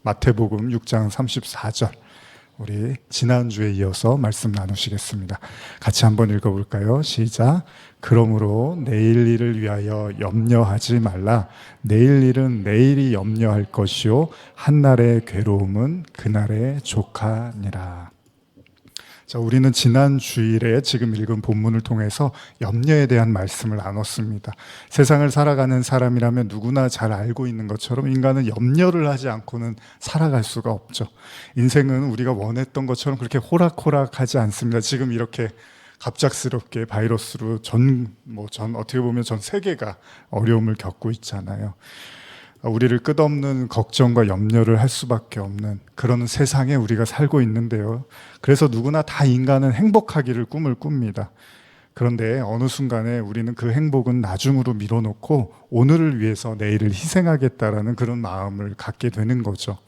마태복음 6장 34절. 우리 지난주에 이어서 말씀 나누시겠습니다. 같이 한번 읽어볼까요? 시작. 그러므로 내일 일을 위하여 염려하지 말라. 내일 일은 내일이 염려할 것이요 한날의 괴로움은 그날의 족하니라. 자, 우리는 지난 주일에 지금 읽은 본문을 통해서 염려에 대한 말씀을 나눴습니다. 세상을 살아가는 사람이라면 누구나 잘 알고 있는 것처럼 인간은 염려를 하지 않고는 살아갈 수가 없죠. 인생은 우리가 원했던 것처럼 그렇게 호락호락하지 않습니다. 지금 이렇게 갑작스럽게 바이러스로 어떻게 보면 전 세계가 어려움을 겪고 있잖아요. 우리를 끝없는 걱정과 염려를 할 수밖에 없는 그런 세상에 우리가 살고 있는데요. 그래서 누구나 다 인간은 행복하기를 꿈을 꿉니다. 그런데 어느 순간에 우리는 그 행복은 나중으로 밀어놓고 오늘을 위해서 내일을 희생하겠다라는 그런 마음을 갖게 되는 거죠.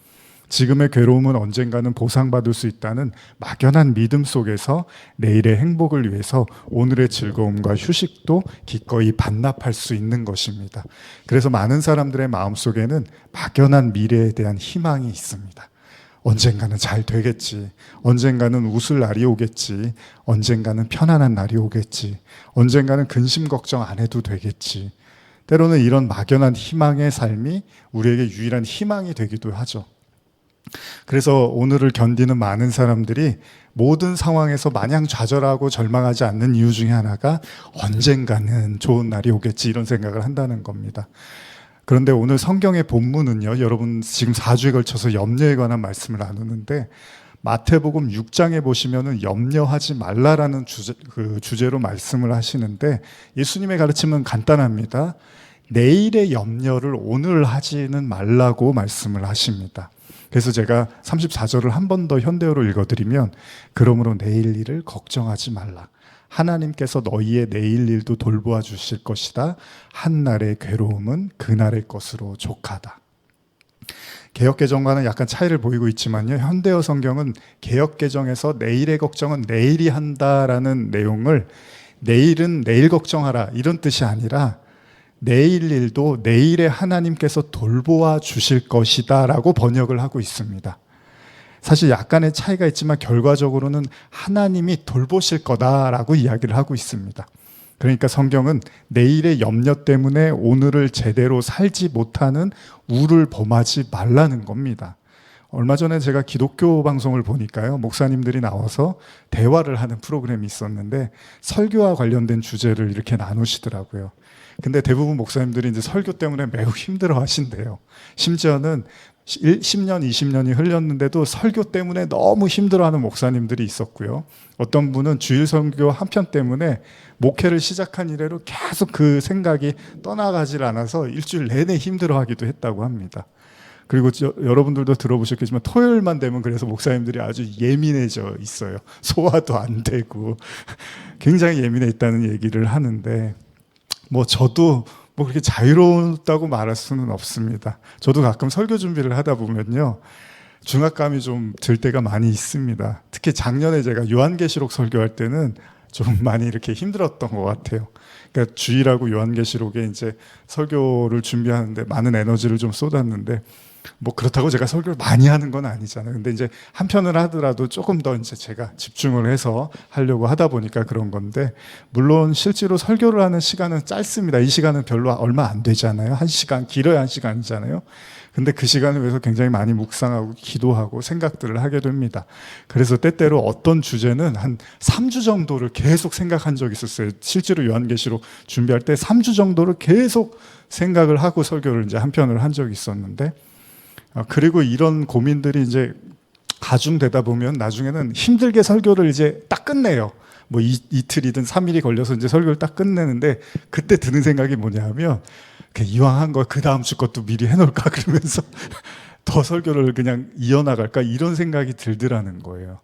지금의 괴로움은 언젠가는 보상받을 수 있다는 막연한 믿음 속에서 내일의 행복을 위해서 오늘의 즐거움과 휴식도 기꺼이 반납할 수 있는 것입니다. 그래서 많은 사람들의 마음속에는 막연한 미래에 대한 희망이 있습니다. 언젠가는 잘 되겠지. 언젠가는 웃을 날이 오겠지. 언젠가는 편안한 날이 오겠지. 언젠가는 근심 걱정 안 해도 되겠지. 때로는 이런 막연한 희망의 삶이 우리에게 유일한 희망이 되기도 하죠. 그래서 오늘을 견디는 많은 사람들이 모든 상황에서 마냥 좌절하고 절망하지 않는 이유 중에 하나가 언젠가는 좋은 날이 오겠지 이런 생각을 한다는 겁니다. 그런데 오늘 성경의 본문은요, 여러분 지금 4주에 걸쳐서 염려에 관한 말씀을 나누는데 마태복음 6장에 보시면은 염려하지 말라라는 주제로 말씀을 하시는데 예수님의 가르침은 간단합니다. 내일의 염려를 오늘 하지는 말라고 말씀을 하십니다. 그래서 제가 34절을 한 번 더 현대어로 읽어드리면 그러므로 내일 일을 걱정하지 말라. 하나님께서 너희의 내일 일도 돌보아 주실 것이다. 한날의 괴로움은 그날의 것으로 족하다. 개역개정과는 약간 차이를 보이고 있지만요. 현대어 성경은 개역개정에서 내일의 걱정은 내일이 한다라는 내용을 내일은 내일 걱정하라 이런 뜻이 아니라 내일 일도 내일에 하나님께서 돌보아 주실 것이다 라고 번역을 하고 있습니다. 사실 약간의 차이가 있지만 결과적으로는 하나님이 돌보실 거다라고 이야기를 하고 있습니다. 그러니까 성경은 내일의 염려 때문에 오늘을 제대로 살지 못하는 우를 범하지 말라는 겁니다. 얼마 전에 제가 기독교 방송을 보니까요, 목사님들이 나와서 대화를 하는 프로그램이 있었는데 설교와 관련된 주제를 이렇게 나누시더라고요. 근데 대부분 목사님들이 이제 설교 때문에 매우 힘들어 하신대요. 심지어는 10년, 20년이 흘렸는데도 설교 때문에 너무 힘들어하는 목사님들이 있었고요. 어떤 분은 주일 설교 한 편 때문에 목회를 시작한 이래로 계속 그 생각이 떠나가질 않아서 일주일 내내 힘들어하기도 했다고 합니다. 그리고 여러분들도 들어보셨겠지만 토요일만 되면 그래서 목사님들이 아주 예민해져 있어요. 소화도 안 되고 굉장히 예민해 있다는 얘기를 하는데 저도 그렇게 자유롭다고 말할 수는 없습니다. 저도 가끔 설교 준비를 하다 보면요, 중압감이 좀 들 때가 많이 있습니다. 특히 작년에 제가 요한계시록 설교할 때는 좀 많이 이렇게 힘들었던 것 같아요. 그러니까 주일하고 요한계시록에 이제 설교를 준비하는데 많은 에너지를 좀 쏟았는데 그렇다고 제가 설교를 많이 하는 건 아니잖아요. 근데 이제 한 편을 하더라도 조금 더 이제 제가 집중을 해서 하려고 하다 보니까 그런 건데, 물론 실제로 설교를 하는 시간은 짧습니다. 이 시간은 별로 얼마 안 되잖아요. 1시간, 길어야 1시간이잖아요. 근데 그 시간을 위해서 굉장히 많이 묵상하고 기도하고 생각들을 하게 됩니다. 그래서 때때로 어떤 주제는 한 3주 정도를 계속 생각한 적이 있었어요. 실제로 요한계시록 준비할 때 3주 정도를 계속 생각을 하고 설교를 이제 한 편을 한 적이 있었는데, 그리고 이런 고민들이 이제 가중되다 보면 나중에는 힘들게 설교를 이제 딱 끝내요. 이틀이든 3일이 걸려서 이제 설교를 딱 끝내는데, 그때 드는 생각이 뭐냐면 이왕 한 거 그 다음 주 것도 미리 해놓을까 그러면서 더 설교를 그냥 이어나갈까 이런 생각이 들더라는 거예요.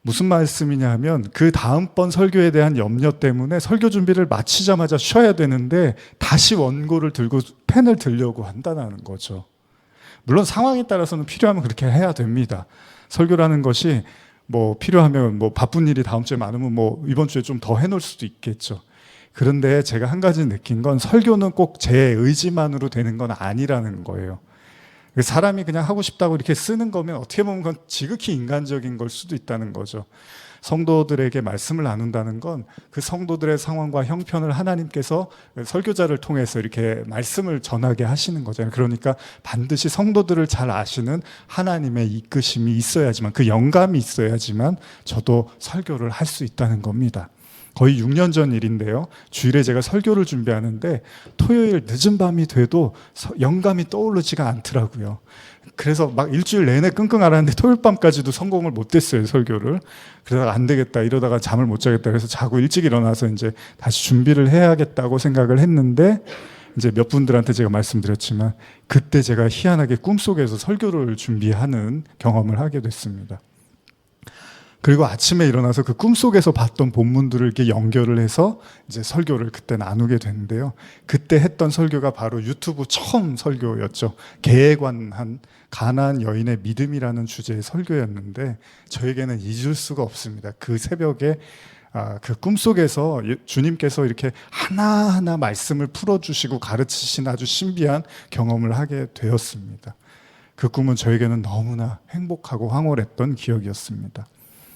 무슨 말씀이냐 하면 그 다음번 설교에 대한 염려 때문에 설교 준비를 마치자마자 쉬어야 되는데 다시 원고를 들고 펜을 들려고 한다는 거죠. 물론 상황에 따라서는 필요하면 그렇게 해야 됩니다. 설교라는 것이 필요하면 바쁜 일이 다음 주에 많으면 이번 주에 좀 더 해놓을 수도 있겠죠. 그런데 제가 한 가지 느낀 건 설교는 꼭 제 의지만으로 되는 건 아니라는 거예요. 사람이 그냥 하고 싶다고 이렇게 쓰는 거면 어떻게 보면 그건 지극히 인간적인 걸 수도 있다는 거죠. 성도들에게 말씀을 나눈다는 건 그 성도들의 상황과 형편을 하나님께서 설교자를 통해서 이렇게 말씀을 전하게 하시는 거잖아요. 그러니까 반드시 성도들을 잘 아시는 하나님의 이끄심이 있어야지만, 그 영감이 있어야지만 저도 설교를 할 수 있다는 겁니다. 거의 6년 전 일인데요. 주일에 제가 설교를 준비하는데 토요일 늦은 밤이 돼도 영감이 떠오르지가 않더라고요. 그래서 막 일주일 내내 끙끙 앓았는데 토요일 밤까지도 성공을 못했어요, 설교를. 그러다가 안 되겠다, 이러다가 잠을 못 자겠다, 그래서 자고 일찍 일어나서 이제 다시 준비를 해야겠다고 생각을 했는데, 이제 몇 분들한테 제가 말씀드렸지만 그때 제가 희한하게 꿈속에서 설교를 준비하는 경험을 하게 됐습니다. 그리고 아침에 일어나서 그 꿈속에서 봤던 본문들을 이렇게 연결을 해서 이제 설교를 그때 나누게 됐는데요. 그때 했던 설교가 바로 유튜브 처음 설교였죠. 계획관한 가나안 여인의 믿음이라는 주제의 설교였는데 저에게는 잊을 수가 없습니다. 그 새벽에 그 꿈속에서 주님께서 이렇게 하나하나 말씀을 풀어주시고 가르치신 아주 신비한 경험을 하게 되었습니다. 그 꿈은 저에게는 너무나 행복하고 황홀했던 기억이었습니다.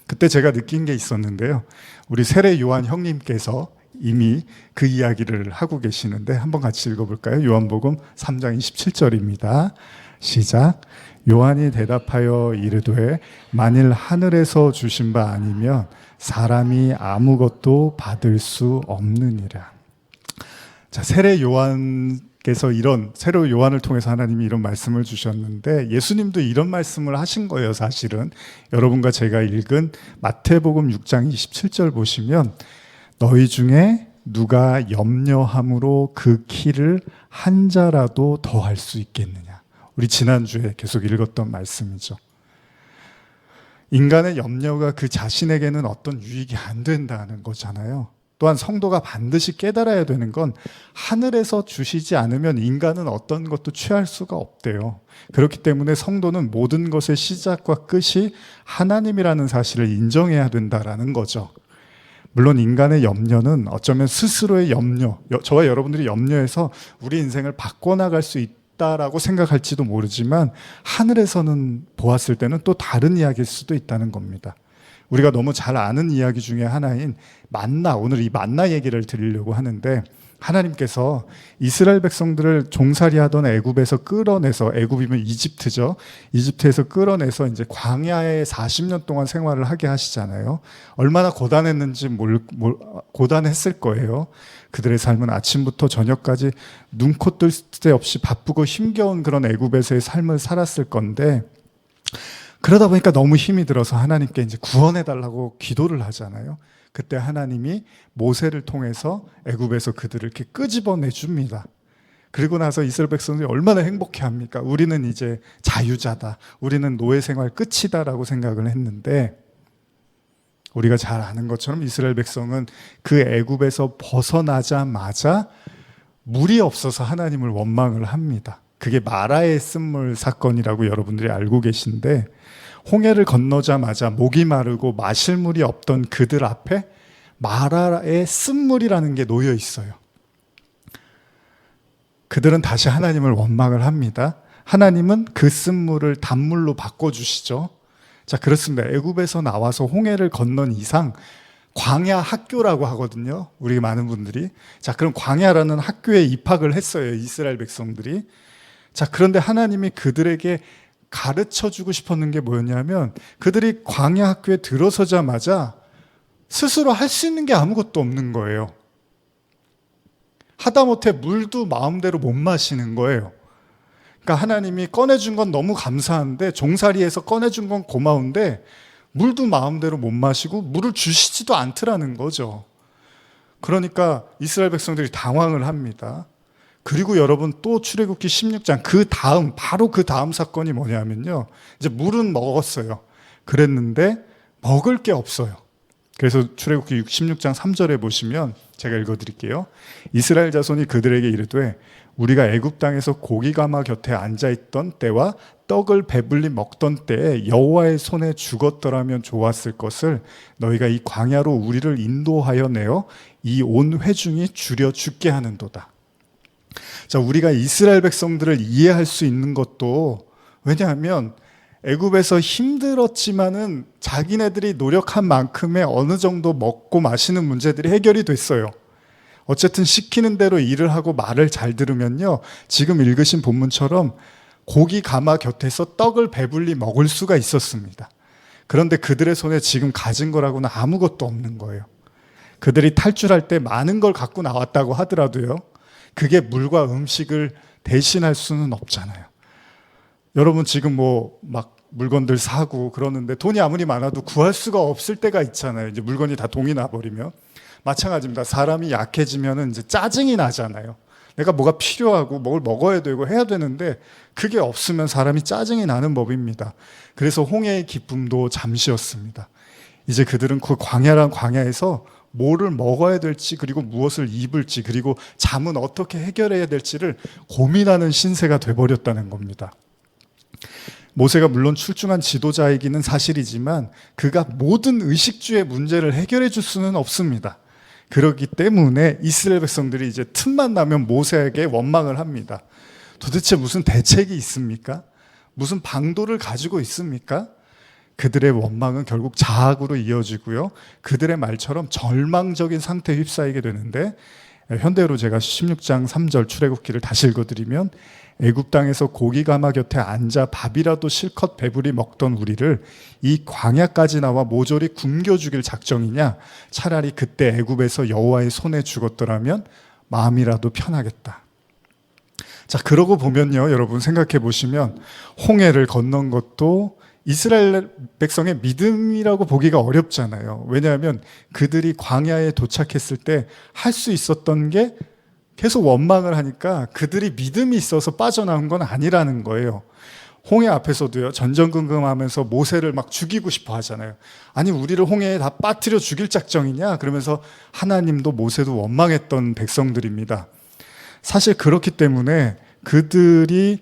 그때 제가 느낀 게 있었는데요. 우리 세례 요한 형님께서 이미 그 이야기를 하고 계시는데 한번 같이 읽어볼까요? 요한복음 3장 27절입니다. 시작. 요한이 대답하여 이르되 만일 하늘에서 주신 바 아니면 사람이 아무것도 받을 수 없느니라. 자, 세례 요한께서 세례 요한을 통해서 하나님이 이런 말씀을 주셨는데 예수님도 이런 말씀을 하신 거예요. 사실은 여러분과 제가 읽은 마태복음 6장 27절 보시면 너희 중에 누가 염려함으로 그 키를 한 자라도 더 할 수 있겠느냐. 우리 지난주에 계속 읽었던 말씀이죠. 인간의 염려가 그 자신에게는 어떤 유익이 안 된다는 거잖아요. 또한 성도가 반드시 깨달아야 되는 건 하늘에서 주시지 않으면 인간은 어떤 것도 취할 수가 없대요. 그렇기 때문에 성도는 모든 것의 시작과 끝이 하나님이라는 사실을 인정해야 된다라는 거죠. 물론 인간의 염려는 어쩌면 스스로의 염려, 저와 여러분들이 염려해서 우리 인생을 바꿔나갈 수 있다라고 생각할지도 모르지만 하늘에서는 보았을 때는 또 다른 이야기일 수도 있다는 겁니다. 우리가 너무 잘 아는 이야기 중에 하나인 만나, 오늘 이 만나 얘기를 드리려고 하는데 하나님께서 이스라엘 백성들을 종살이하던 애굽에서 끌어내서, 애굽이면 이집트죠. 이집트에서 끌어내서 이제 광야에 40년 동안 생활을 하게 하시잖아요. 얼마나 고단했는지 고단했을 거예요. 그들의 삶은 아침부터 저녁까지 눈코 뜰 새 없이 바쁘고 힘겨운 그런 애굽에서의 삶을 살았을 건데 그러다 보니까 너무 힘이 들어서 하나님께 이제 구원해달라고 기도를 하잖아요. 그때 하나님이 모세를 통해서 애굽에서 그들을 이렇게 끄집어내 줍니다. 그리고 나서 이스라엘 백성들이 얼마나 행복해합니까? 우리는 이제 자유자다. 우리는 노예 생활 끝이다라고 생각을 했는데 우리가 잘 아는 것처럼 이스라엘 백성은 그 애굽에서 벗어나자마자 물이 없어서 하나님을 원망을 합니다. 그게 마라의 쓴물 사건이라고 여러분들이 알고 계신데 홍해를 건너자마자 목이 마르고 마실 물이 없던 그들 앞에 마라의 쓴물이라는 게 놓여 있어요. 그들은 다시 하나님을 원망을 합니다. 하나님은 그 쓴물을 단물로 바꿔주시죠. 자, 그렇습니다. 애굽에서 나와서 홍해를 건넌 이상 광야 학교라고 하거든요. 우리 많은 분들이. 자, 그럼 광야라는 학교에 입학을 했어요. 이스라엘 백성들이. 자, 그런데 하나님이 그들에게 가르쳐주고 싶었는 게 뭐였냐면 그들이 광야 학교에 들어서자마자 스스로 할 수 있는 게 아무것도 없는 거예요. 하다못해 물도 마음대로 못 마시는 거예요. 그러니까 하나님이 꺼내준 건 너무 감사한데 종살이에서 꺼내준 건 고마운데 물도 마음대로 못 마시고 물을 주시지도 않더라는 거죠. 그러니까 이스라엘 백성들이 당황을 합니다. 그리고 여러분 또 출애굽기 16장 바로 그 다음 사건이 뭐냐면요. 이제 물은 먹었어요. 그랬는데 먹을 게 없어요. 그래서 출애굽기 16장 3절에 보시면 제가 읽어드릴게요. 이스라엘 자손이 그들에게 이르되 우리가 애굽 땅에서 고기가마 곁에 앉아있던 때와 떡을 배불리 먹던 때에 여호와의 손에 죽었더라면 좋았을 것을 너희가 이 광야로 우리를 인도하여 내어 이 온 회중이 줄여 죽게 하는도다. 자, 우리가 이스라엘 백성들을 이해할 수 있는 것도, 왜냐하면 애굽에서 힘들었지만은 자기네들이 노력한 만큼의 어느 정도 먹고 마시는 문제들이 해결이 됐어요. 어쨌든 시키는 대로 일을 하고 말을 잘 들으면요, 지금 읽으신 본문처럼 고기 가마 곁에서 떡을 배불리 먹을 수가 있었습니다. 그런데 그들의 손에 지금 가진 거라고는 아무것도 없는 거예요. 그들이 탈출할 때 많은 걸 갖고 나왔다고 하더라도요, 그게 물과 음식을 대신할 수는 없잖아요. 여러분 지금 뭐 막 물건들 사고 그러는데 돈이 아무리 많아도 구할 수가 없을 때가 있잖아요. 이제 물건이 다 동이 나버리면. 마찬가지입니다. 사람이 약해지면은 이제 짜증이 나잖아요. 내가 뭐가 필요하고 뭘 먹어야 되고 해야 되는데 그게 없으면 사람이 짜증이 나는 법입니다. 그래서 홍해의 기쁨도 잠시였습니다. 이제 그들은 그 광야란 광야에서 뭐를 먹어야 될지, 그리고 무엇을 입을지, 그리고 잠은 어떻게 해결해야 될지를 고민하는 신세가 돼버렸다는 겁니다. 모세가 물론 출중한 지도자이기는 사실이지만 그가 모든 의식주의 문제를 해결해 줄 수는 없습니다. 그렇기 때문에 이스라엘 백성들이 이제 틈만 나면 모세에게 원망을 합니다. 도대체 무슨 대책이 있습니까? 무슨 방도를 가지고 있습니까? 그들의 원망은 결국 자학으로 이어지고요, 그들의 말처럼 절망적인 상태에 휩싸이게 되는데, 현대로 제가 16장 3절 출애굽기를 다시 읽어드리면, 애굽 땅에서 고기 가마 곁에 앉아 밥이라도 실컷 배불리 먹던 우리를 이 광야까지 나와 모조리 굶겨 죽일 작정이냐? 차라리 그때 애굽에서 여호와의 손에 죽었더라면 마음이라도 편하겠다. 자, 그러고 보면요, 여러분 생각해 보시면 홍해를 건넌 것도 이스라엘 백성의 믿음이라고 보기가 어렵잖아요. 왜냐하면 그들이 광야에 도착했을 때 할 수 있었던 게 계속 원망을 하니까 그들이 믿음이 있어서 빠져나온 건 아니라는 거예요. 홍해 앞에서도요, 전전긍긍하면서 모세를 막 죽이고 싶어 하잖아요. 아니, 우리를 홍해에 다 빠뜨려 죽일 작정이냐? 그러면서 하나님도 모세도 원망했던 백성들입니다. 사실 그렇기 때문에 그들이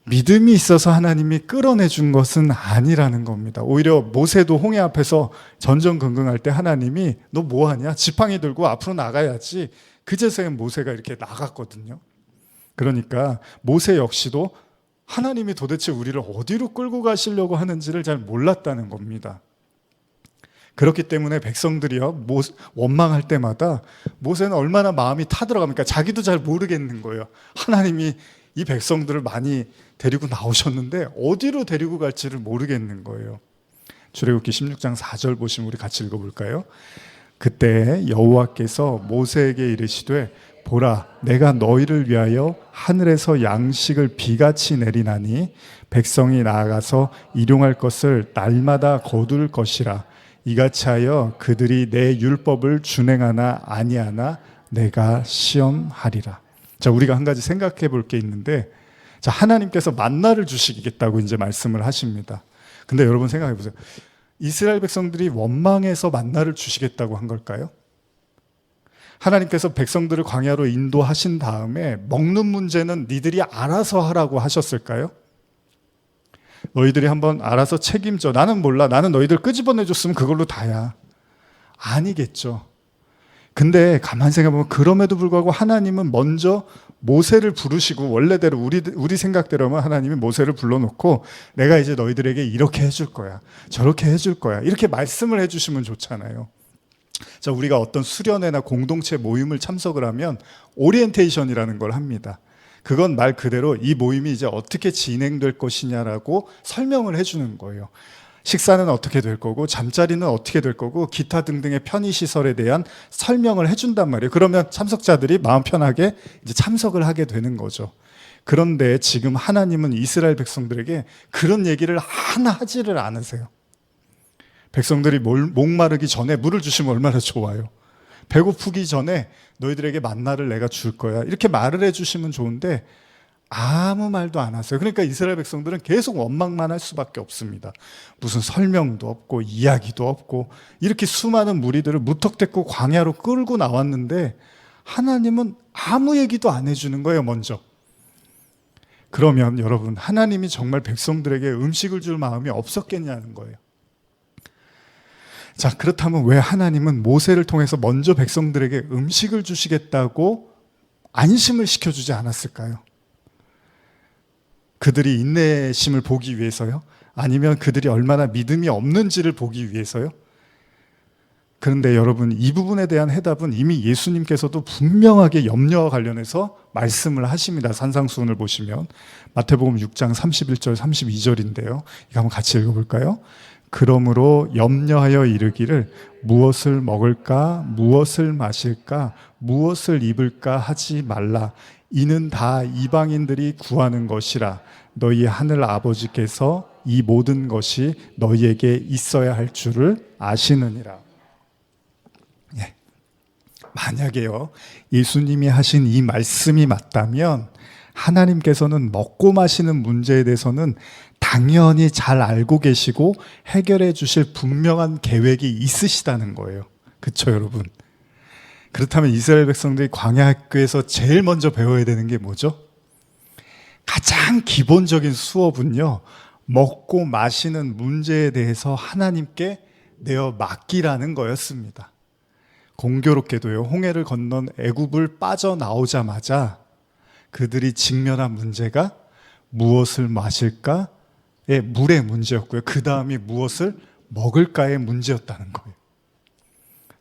믿음이 있어서 하나님이 끌어내 준 것은 아니라는 겁니다. 오히려 모세도 홍해 앞에서 전전긍긍할 때 하나님이 너 뭐하냐? 지팡이 들고 앞으로 나가야지. 그제서야 모세가 이렇게 나갔거든요. 그러니까 모세 역시도 하나님이 도대체 우리를 어디로 끌고 가시려고 하는지를 잘 몰랐다는 겁니다. 그렇기 때문에 백성들이요, 원망할 때마다 모세는 얼마나 마음이 타들어갑니까? 자기도 잘 모르겠는 거예요. 하나님이 이 백성들을 많이 데리고 나오셨는데 어디로 데리고 갈지를 모르겠는 거예요. 출애굽기 16장 4절 보시면 우리 같이 읽어볼까요? 그때 여호와께서 모세에게 이르시되 보라, 내가 너희를 위하여 하늘에서 양식을 비같이 내리나니 백성이 나아가서 일용할 것을 날마다 거둘 것이라. 이같이 하여 그들이 내 율법을 준행하나 아니하나 내가 시험하리라. 자, 우리가 한 가지 생각해 볼 게 있는데, 자, 하나님께서 만나를 주시겠다고 이제 말씀을 하십니다. 근데 여러분 생각해 보세요. 이스라엘 백성들이 원망해서 만나를 주시겠다고 한 걸까요? 하나님께서 백성들을 광야로 인도하신 다음에 먹는 문제는 니들이 알아서 하라고 하셨을까요? 너희들이 한번 알아서 책임져. 나는 몰라. 나는 너희들 끄집어내줬으면 그걸로 다야. 아니겠죠. 근데 가만 생각해보면 그럼에도 불구하고 하나님은 먼저 모세를 부르시고, 원래대로 우리 생각대로면 하나님이 모세를 불러놓고 내가 이제 너희들에게 이렇게 해줄 거야, 저렇게 해줄 거야, 이렇게 말씀을 해주시면 좋잖아요. 자, 우리가 어떤 수련회나 공동체 모임을 참석을 하면 오리엔테이션이라는 걸 합니다. 그건 말 그대로 이 모임이 이제 어떻게 진행될 것이냐라고 설명을 해주는 거예요. 식사는 어떻게 될 거고, 잠자리는 어떻게 될 거고, 기타 등등의 편의시설에 대한 설명을 해준단 말이에요. 그러면 참석자들이 마음 편하게 이제 참석을 하게 되는 거죠. 그런데 지금 하나님은 이스라엘 백성들에게 그런 얘기를 하나 하지를 않으세요. 백성들이 목마르기 전에 물을 주시면 얼마나 좋아요. 배고프기 전에 너희들에게 만나를 내가 줄 거야, 이렇게 말을 해주시면 좋은데 아무 말도 안 하세요. 그러니까 이스라엘 백성들은 계속 원망만 할 수밖에 없습니다. 무슨 설명도 없고 이야기도 없고, 이렇게 수많은 무리들을 무턱대고 광야로 끌고 나왔는데 하나님은 아무 얘기도 안 해주는 거예요, 먼저. 그러면 여러분, 하나님이 정말 백성들에게 음식을 줄 마음이 없었겠냐는 거예요. 자, 그렇다면 왜 하나님은 모세를 통해서 먼저 백성들에게 음식을 주시겠다고 안심을 시켜주지 않았을까요? 그들이 인내심을 보기 위해서요? 아니면 그들이 얼마나 믿음이 없는지를 보기 위해서요? 그런데 여러분, 이 부분에 대한 해답은 이미 예수님께서도 분명하게 염려와 관련해서 말씀을 하십니다. 산상수훈을 보시면 마태복음 6장 31절 32절인데요. 이거 한번 같이 읽어볼까요? 그러므로 염려하여 이르기를 무엇을 먹을까, 무엇을 마실까, 무엇을 입을까 하지 말라. 이는 다 이방인들이 구하는 것이라. 너희 하늘 아버지께서 이 모든 것이 너희에게 있어야 할 줄을 아시느니라. 예. 만약에요, 예수님이 하신 이 말씀이 맞다면 하나님께서는 먹고 마시는 문제에 대해서는 당연히 잘 알고 계시고 해결해 주실 분명한 계획이 있으시다는 거예요. 그렇죠, 여러분? 그렇다면 이스라엘 백성들이 광야학교에서 제일 먼저 배워야 되는 게 뭐죠? 가장 기본적인 수업은요, 먹고 마시는 문제에 대해서 하나님께 내어 맡기라는 거였습니다. 공교롭게도요, 홍해를 건넌 애굽을 빠져나오자마자 그들이 직면한 문제가 무엇을 마실까의 물의 문제였고요. 그 다음이 무엇을 먹을까의 문제였다는 거예요.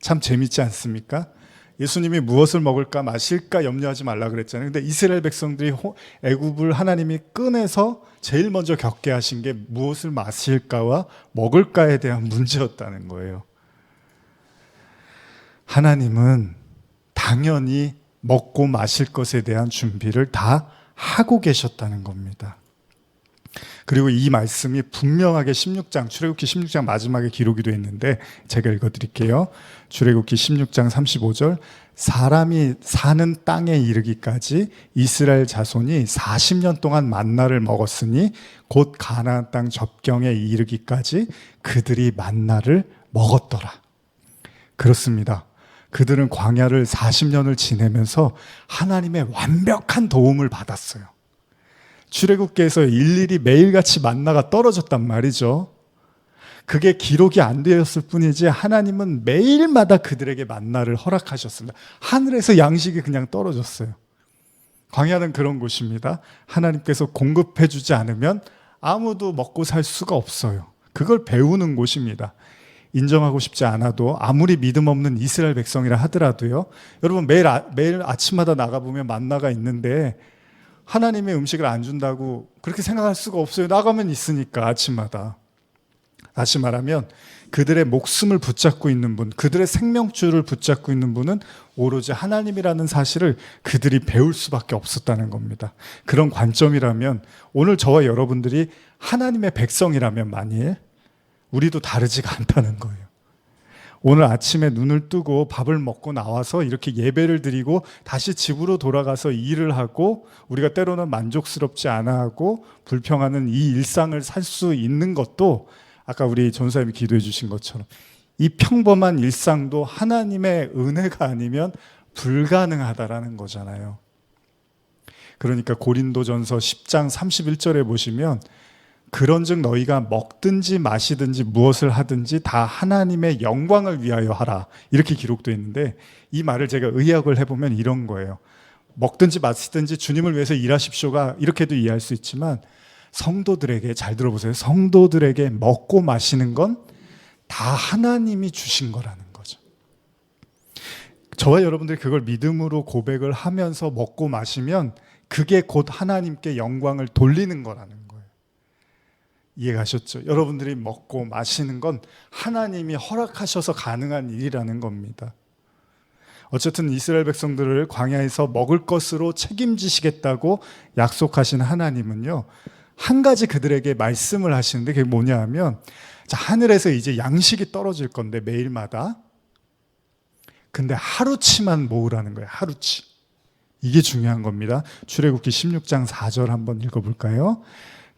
참 재밌지 않습니까? 예수님이 무엇을 먹을까 마실까 염려하지 말라 그랬잖아요. 근데 이스라엘 백성들이 애굽을 하나님이 꺼내서 제일 먼저 겪게 하신 게 무엇을 마실까와 먹을까에 대한 문제였다는 거예요. 하나님은 당연히 먹고 마실 것에 대한 준비를 다 하고 계셨다는 겁니다. 그리고 이 말씀이 분명하게 16장, 출애굽기 16장 마지막에 기록이 되어 있는데 제가 읽어드릴게요. 출애굽기 16장 35절, 사람이 사는 땅에 이르기까지 이스라엘 자손이 40년 동안 만나를 먹었으니 곧 가나안 땅 접경에 이르기까지 그들이 만나를 먹었더라. 그렇습니다. 그들은 광야를 40년을 지내면서 하나님의 완벽한 도움을 받았어요. 출애굽기에서 일일이 매일같이 만나가 떨어졌단 말이죠. 그게 기록이 안 되었을 뿐이지 하나님은 매일마다 그들에게 만나를 허락하셨습니다. 하늘에서 양식이 그냥 떨어졌어요. 광야는 그런 곳입니다. 하나님께서 공급해 주지 않으면 아무도 먹고 살 수가 없어요. 그걸 배우는 곳입니다. 인정하고 싶지 않아도 아무리 믿음 없는 이스라엘 백성이라 하더라도요, 여러분 매일 아침마다 나가보면 만나가 있는데 하나님의 음식을 안 준다고 그렇게 생각할 수가 없어요. 나가면 있으니까 아침마다. 다시 말하면 그들의 목숨을 붙잡고 있는 분, 그들의 생명줄을 붙잡고 있는 분은 오로지 하나님이라는 사실을 그들이 배울 수밖에 없었다는 겁니다. 그런 관점이라면 오늘 저와 여러분들이 하나님의 백성이라면 만일 우리도 다르지가 않다는 거예요. 오늘 아침에 눈을 뜨고 밥을 먹고 나와서 이렇게 예배를 드리고 다시 집으로 돌아가서 일을 하고 우리가 때로는 만족스럽지 않아 하고 불평하는 이 일상을 살 수 있는 것도 아까 우리 전사님이 기도해 주신 것처럼 이 평범한 일상도 하나님의 은혜가 아니면 불가능하다라는 거잖아요. 그러니까 고린도전서 10장 31절에 보시면 그런즉 너희가 먹든지 마시든지 무엇을 하든지 다 하나님의 영광을 위하여 하라 이렇게 기록되어 있는데 이 말을 제가 의역을 해보면 이런 거예요. 먹든지 마시든지 주님을 위해서 일하십시오가 이렇게도 이해할 수 있지만 성도들에게 잘 들어보세요. 성도들에게 먹고 마시는 건 다 하나님이 주신 거라는 거죠. 저와 여러분들이 그걸 믿음으로 고백을 하면서 먹고 마시면 그게 곧 하나님께 영광을 돌리는 거라는 거예요. 이해가셨죠? 여러분들이 먹고 마시는 건 하나님이 허락하셔서 가능한 일이라는 겁니다. 어쨌든 이스라엘 백성들을 광야에서 먹을 것으로 책임지시겠다고 약속하신 하나님은요, 한 가지 그들에게 말씀을 하시는데 그게 뭐냐 하면, 자, 하늘에서 이제 양식이 떨어질 건데 매일마다, 근데 하루치만 모으라는 거예요. 하루치. 이게 중요한 겁니다. 출애굽기 16장 4절 한번 읽어볼까요?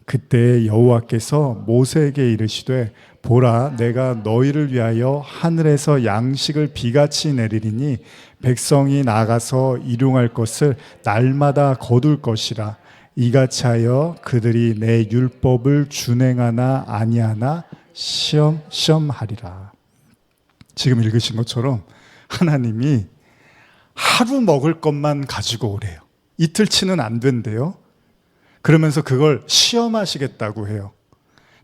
그때 여호와께서 모세에게 이르시되 보라, 내가 너희를 위하여 하늘에서 양식을 비같이 내리리니 백성이 나가서 일용할 것을 날마다 거둘 것이라. 이같이 하여 그들이 내 율법을 준행하나 아니하나 시험하리라. 지금 읽으신 것처럼 하나님이 하루 먹을 것만 가지고 오래요. 이틀치는 안 된대요. 그러면서 그걸 시험하시겠다고 해요.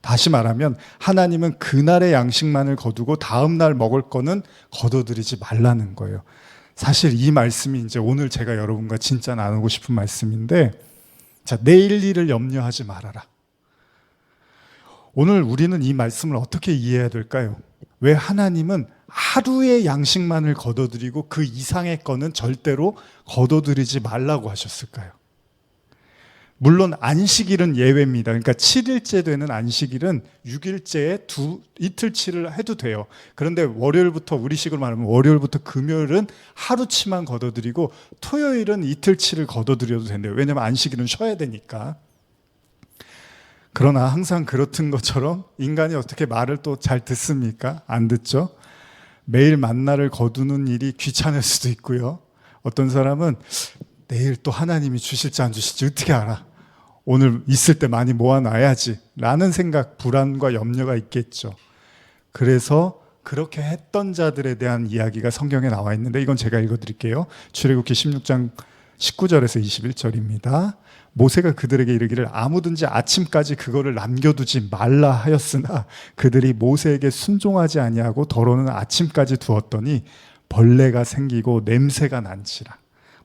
다시 말하면 하나님은 그날의 양식만을 거두고 다음 날 먹을 거는 거둬들이지 말라는 거예요. 사실 이 말씀이 이제 오늘 제가 여러분과 진짜 나누고 싶은 말씀인데, 자, 내일 일을 염려하지 말아라. 오늘 우리는 이 말씀을 어떻게 이해해야 될까요? 왜 하나님은 하루의 양식만을 거둬들이고 그 이상의 거는 절대로 거둬들이지 말라고 하셨을까요? 물론 안식일은 예외입니다. 그러니까 7일째 되는 안식일은 6일째에 이틀치를 해도 돼요. 그런데 월요일부터, 우리식으로 말하면 월요일부터 금요일은 하루치만 거둬들이고 토요일은 이틀치를 거둬들여도 된대요. 왜냐하면 안식일은 쉬어야 되니까. 그러나 항상 그렇던 것처럼 인간이 어떻게 말을 또 잘 듣습니까? 안 듣죠? 매일 만나를 거두는 일이 귀찮을 수도 있고요. 어떤 사람은 내일 또 하나님이 주실지 안 주실지 어떻게 알아? 오늘 있을 때 많이 모아놔야지 라는 생각, 불안과 염려가 있겠죠. 그래서 그렇게 했던 자들에 대한 이야기가 성경에 나와 있는데, 이건 제가 읽어드릴게요. 출애굽기 16장 19절에서 21절입니다. 모세가 그들에게 이르기를 아무든지 아침까지 그거를 남겨두지 말라 하였으나 그들이 모세에게 순종하지 아니하고 더러는 아침까지 두었더니 벌레가 생기고 냄새가 난지라.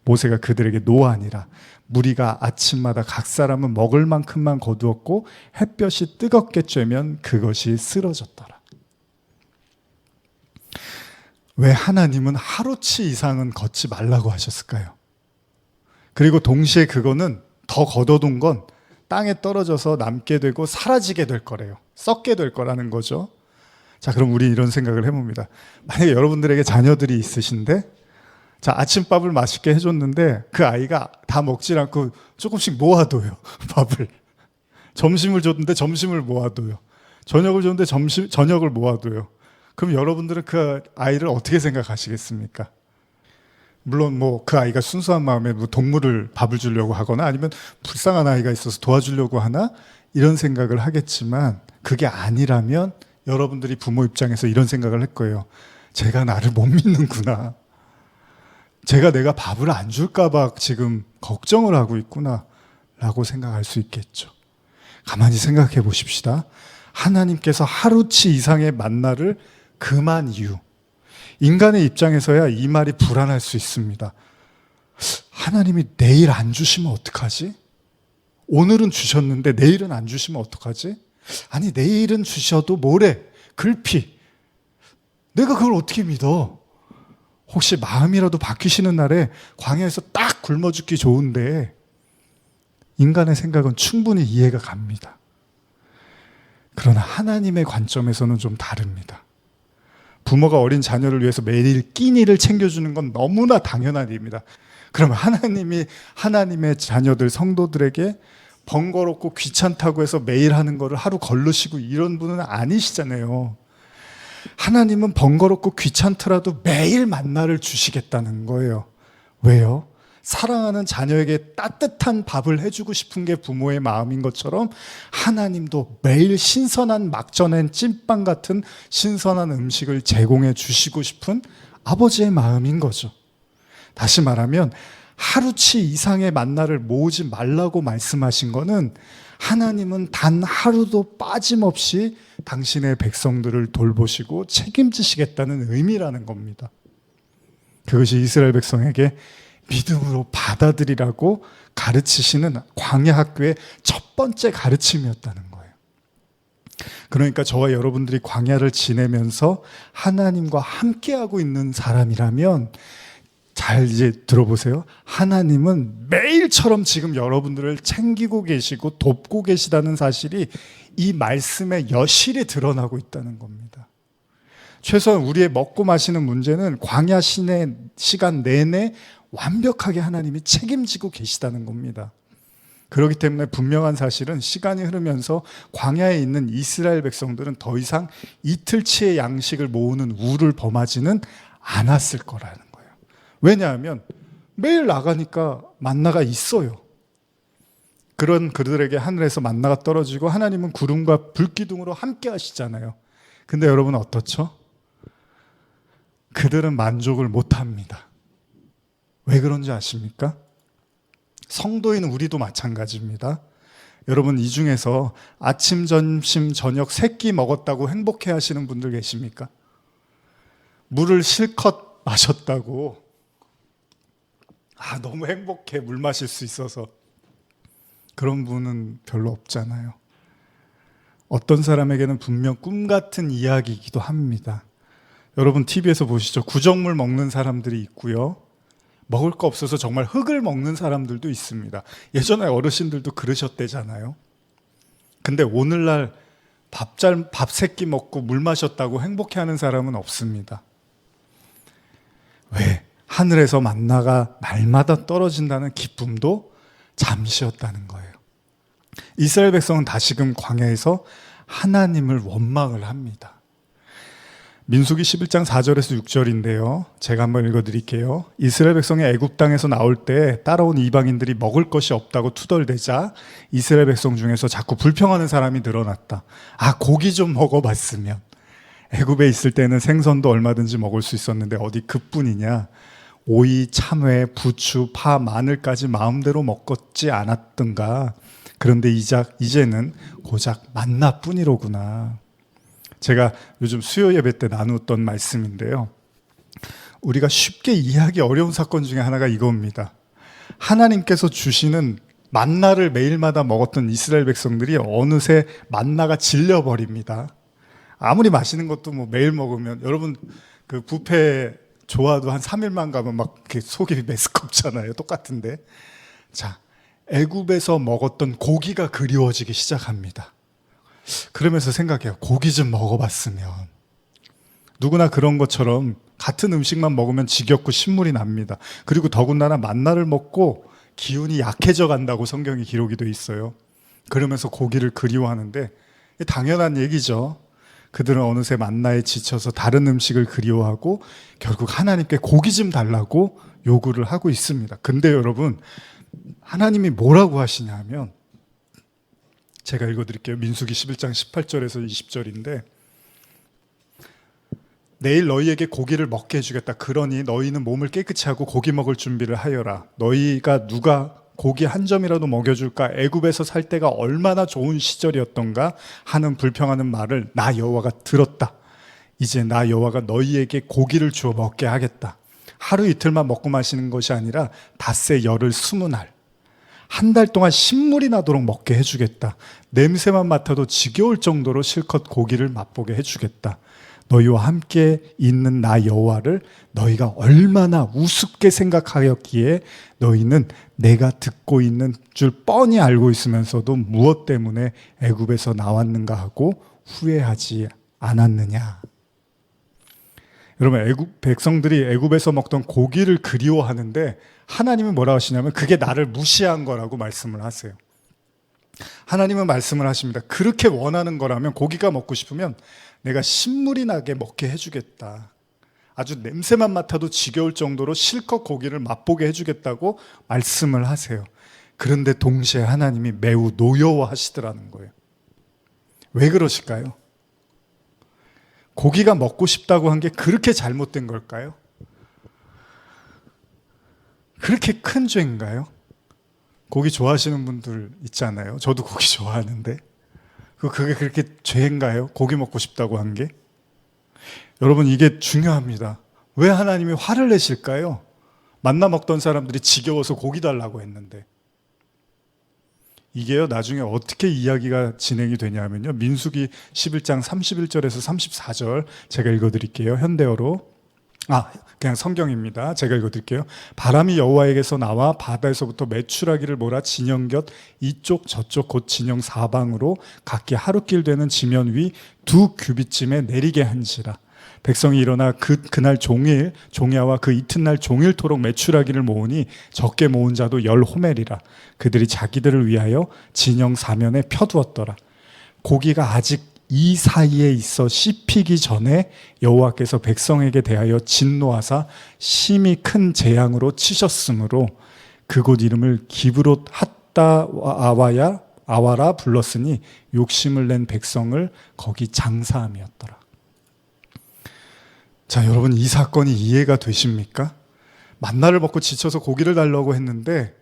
모세가 그들에게 노하니라. 무리가 아침마다 각 사람은 먹을 만큼만 거두었고 햇볕이 뜨겁게 쬐면 그것이 쓰러졌더라. 왜 하나님은 하루치 이상은 걷지 말라고 하셨을까요? 그리고 동시에 그거는 더 걷어둔 건 땅에 떨어져서 남게 되고 사라지게 될 거래요. 썩게 될 거라는 거죠. 자, 그럼 우리 이런 생각을 해봅니다. 만약에 여러분들에게 자녀들이 있으신데, 자, 아침밥을 맛있게 해줬는데 그 아이가 다 먹질 않고 조금씩 모아둬요. 밥을. 점심을 줬는데 점심을 모아둬요. 저녁을 줬는데 저녁을 모아둬요. 그럼 여러분들은 그 아이를 어떻게 생각하시겠습니까? 물론 뭐 그 아이가 순수한 마음에 뭐 동물을 밥을 주려고 하거나 아니면 불쌍한 아이가 있어서 도와주려고 하나 이런 생각을 하겠지만, 그게 아니라면 여러분들이 부모 입장에서 이런 생각을 할 거예요. 제가 나를 못 믿는구나. 제가 내가 밥을 안 줄까 봐 지금 걱정을 하고 있구나 라고 생각할 수 있겠죠. 가만히 생각해 보십시다. 하나님께서 하루치 이상의 만나를 금한 이유, 인간의 입장에서야 이 말이 불안할 수 있습니다. 하나님이 내일 안 주시면 어떡하지? 오늘은 주셨는데 내일은 안 주시면 어떡하지? 아니, 내일은 주셔도 모레, 글피, 내가 그걸 어떻게 믿어? 혹시 마음이라도 바뀌시는 날에 광야에서 딱 굶어 죽기 좋은데, 인간의 생각은 충분히 이해가 갑니다. 그러나 하나님의 관점에서는 좀 다릅니다. 부모가 어린 자녀를 위해서 매일 끼니를 챙겨주는 건 너무나 당연한 일입니다. 그러면 하나님이 하나님의 자녀들, 성도들에게 번거롭고 귀찮다고 해서 매일 하는 거를 하루 걸르시고 이런 분은 아니시잖아요. 하나님은 번거롭고 귀찮더라도 매일 만나를 주시겠다는 거예요. 왜요? 사랑하는 자녀에게 따뜻한 밥을 해주고 싶은 게 부모의 마음인 것처럼 하나님도 매일 신선한 막 전엔 찐빵 같은 신선한 음식을 제공해 주시고 싶은 아버지의 마음인 거죠. 다시 말하면 하루치 이상의 만나를 모으지 말라고 말씀하신 거는 하나님은 단 하루도 빠짐없이 당신의 백성들을 돌보시고 책임지시겠다는 의미라는 겁니다. 그것이 이스라엘 백성에게 믿음으로 받아들이라고 가르치시는 광야 학교의 첫 번째 가르침이었다는 거예요. 그러니까 저와 여러분들이 광야를 지내면서 하나님과 함께하고 있는 사람이라면 잘 이제 들어보세요. 하나님은 매일처럼 지금 여러분들을 챙기고 계시고 돕고 계시다는 사실이 이 말씀에 여실히 드러나고 있다는 겁니다. 최소한 우리의 먹고 마시는 문제는 광야 시간 내내 완벽하게 하나님이 책임지고 계시다는 겁니다. 그렇기 때문에 분명한 사실은 시간이 흐르면서 광야에 있는 이스라엘 백성들은 더 이상 이틀치의 양식을 모으는 우를 범하지는 않았을 거라는 거예요. 왜냐하면 매일 나가니까 만나가 있어요. 그런 그들에게 하늘에서 만나가 떨어지고 하나님은 구름과 불기둥으로 함께 하시잖아요. 근데 여러분 어떻죠? 그들은 만족을 못합니다. 왜 그런지 아십니까? 성도인 우리도 마찬가지입니다. 여러분, 이 중에서 아침, 점심, 저녁 세 끼 먹었다고 행복해 하시는 분들 계십니까? 물을 실컷 마셨다고, 너무 행복해, 물 마실 수 있어서. 그런 분은 별로 없잖아요. 어떤 사람에게는 분명 꿈 같은 이야기이기도 합니다. 여러분, TV에서 보시죠. 구정물 먹는 사람들이 있고요. 먹을 거 없어서 정말 흙을 먹는 사람들도 있습니다. 예전에 어르신들도 그러셨대잖아요. 근데 오늘날 밥 세 끼 먹고 물 마셨다고 행복해하는 사람은 없습니다. 왜? 하늘에서 만나가 날마다 떨어진다는 기쁨도 잠시였다는 거예요. 이스라엘 백성은 다시금 광야에서 하나님을 원망을 합니다. 민수기 11장 4절에서 6절인데요. 제가 한번 읽어드릴게요. 이스라엘 백성이 애굽 땅에서 나올 때 따라온 이방인들이 먹을 것이 없다고 투덜대자 이스라엘 백성 중에서 자꾸 불평하는 사람이 늘어났다. 고기 좀 먹어봤으면. 애굽에 있을 때는 생선도 얼마든지 먹을 수 있었는데 어디 그뿐이냐. 오이, 참외, 부추, 파, 마늘까지 마음대로 먹지 않았던가. 그런데 이제는 고작 만나뿐이로구나. 제가 요즘 수요 예배 때 나누었던 말씀인데요. 우리가 쉽게 이해하기 어려운 사건 중에 하나가 이겁니다. 하나님께서 주시는 만나를 매일마다 먹었던 이스라엘 백성들이 어느새 만나가 질려버립니다. 아무리 맛있는 것도 매일 먹으면, 여러분 그 뷔페 좋아도 한 3일만 가면 막 속이 메스껍잖아요. 똑같은데. 자, 애굽에서 먹었던 고기가 그리워지기 시작합니다. 그러면서 생각해요. 고기 좀 먹어봤으면. 누구나 그런 것처럼 같은 음식만 먹으면 지겹고 신물이 납니다. 그리고 더군다나 만나를 먹고 기운이 약해져 간다고 성경에 기록이 돼 있어요. 그러면서 고기를 그리워하는데 당연한 얘기죠. 그들은 어느새 만나에 지쳐서 다른 음식을 그리워하고 결국 하나님께 고기 좀 달라고 요구를 하고 있습니다. 근데 여러분, 하나님이 뭐라고 하시냐 하면, 제가 읽어드릴게요. 민수기 11장 18절에서 20절인데, 내일 너희에게 고기를 먹게 해주겠다. 그러니 너희는 몸을 깨끗이 하고 고기 먹을 준비를 하여라. 너희가 누가 고기 한 점이라도 먹여줄까? 애굽에서 살 때가 얼마나 좋은 시절이었던가 하는 불평하는 말을 나 여호와가 들었다. 이제 나 여호와가 너희에게 고기를 주어 먹게 하겠다. 하루 이틀만 먹고 마시는 것이 아니라 닷새 열흘 20날, 한 달 동안 신물이 나도록 먹게 해주겠다. 냄새만 맡아도 지겨울 정도로 실컷 고기를 맛보게 해주겠다. 너희와 함께 있는 나 여호와를 너희가 얼마나 우습게 생각하였기에 너희는 내가 듣고 있는 줄 뻔히 알고 있으면서도 무엇 때문에 애굽에서 나왔는가 하고 후회하지 않았느냐. 여러분, 애굽 백성들이 애굽에서 먹던 고기를 그리워하는데 하나님이 뭐라고 하시냐면 그게 나를 무시한 거라고 말씀을 하세요. 하나님은 말씀을 하십니다. 그렇게 원하는 거라면, 고기가 먹고 싶으면 내가 신물이 나게 먹게 해주겠다. 아주 냄새만 맡아도 지겨울 정도로 실컷 고기를 맛보게 해주겠다고 말씀을 하세요. 그런데 동시에 하나님이 매우 노여워하시더라는 거예요. 왜 그러실까요? 고기가 먹고 싶다고 한 게 그렇게 잘못된 걸까요? 그렇게 큰 죄인가요? 고기 좋아하시는 분들 있잖아요. 저도 고기 좋아하는데 그게 그렇게 죄인가요? 고기 먹고 싶다고 한 게? 여러분, 이게 중요합니다. 왜 하나님이 화를 내실까요? 만나 먹던 사람들이 지겨워서 고기 달라고 했는데. 이게요, 나중에 어떻게 이야기가 진행이 되냐면요, 민수기 11장 31절에서 34절 제가 읽어드릴게요. 현대어로. 그냥 성경입니다. 제가 읽어드릴게요. 바람이 여호와에게서 나와 바다에서부터 메추라기를 몰아 진영 곁 이쪽 저쪽 곧 진영 사방으로 각기 하루길 되는 지면 위 2규빗쯤에 내리게 한지라. 백성이 일어나 그날 종일 종야와 그 이튿날 종일토록 메추라기를 모으니 적게 모은 자도 10호멜이라. 그들이 자기들을 위하여 진영 사면에 펴두었더라. 고기가 아직 이 사이에 있어 씹히기 전에 여호와께서 백성에게 대하여 진노하사 심히 큰 재앙으로 치셨으므로 그곳 이름을 기브롯 핫다 아와라 불렀으니 욕심을 낸 백성을 거기 장사함이었더라. 자, 여러분, 이 사건이 이해가 되십니까? 만나를 먹고 지쳐서 고기를 달라고 했는데